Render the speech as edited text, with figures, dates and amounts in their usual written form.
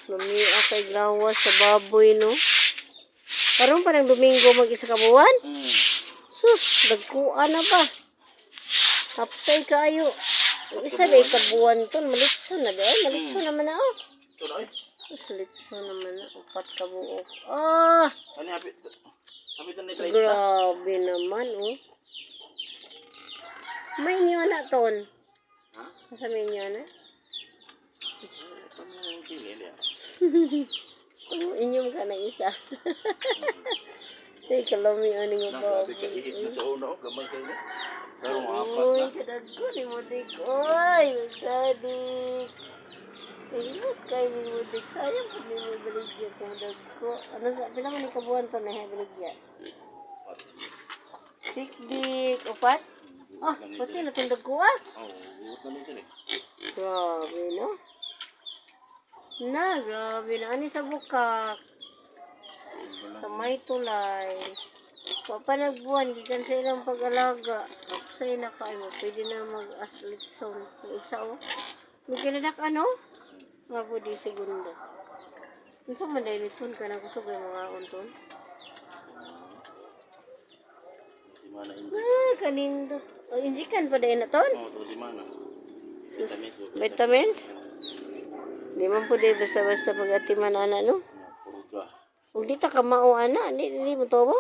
Lumia kay gawas sa baboy, no? Karon pa ng Domingo mag-isa ka buwan? Sus, dagkuan na ba? Hapsay kayo. Isa na ikabuan to, malitso na dahil. Malitso naman na, oh. Malitso naman na, 4 ka buok. Ah! Ano hapit? Hapitan ni 30. Grabe naman, oh. May inyo na, Ton. Ha? Nasa may inyo na? Inyong ka na isa. Say, kalami ani nga ba? Nakabi ka ihit na sa una, gamay kayo na. Pero mapas Uy, na. kadagko ni Mudik. Uy, magkadik. Ayos kayo ni Mudik. Sayang po ni Mudik kung dagko. Ano sa, pinaka ni kabuhan to na hebeligya? Dik-dik. Upat? Ah, pati na itong dagko ah. Oo, uot na nito eh. Grabe, no? Na, grabe na. Ani sa bukak. Sa may tulay. Papanagbuwan, gikan sa ilang pag-alaga. Kapsay na kayo. Pwede na mag-aslitson. Isa o. May kinadak ano? Mabo di segunda. Ano sa manday nitun ka na gusto ko yung mga unton? Si Mana Inji. Ah, kanindot. O, injikan pa dahil na ton? Oo, ito si Mana. Vitamins? Di man po di basta-basta pag-atiman ana, no? Puruga. Kung di ta ka mao ana, di mo tobo.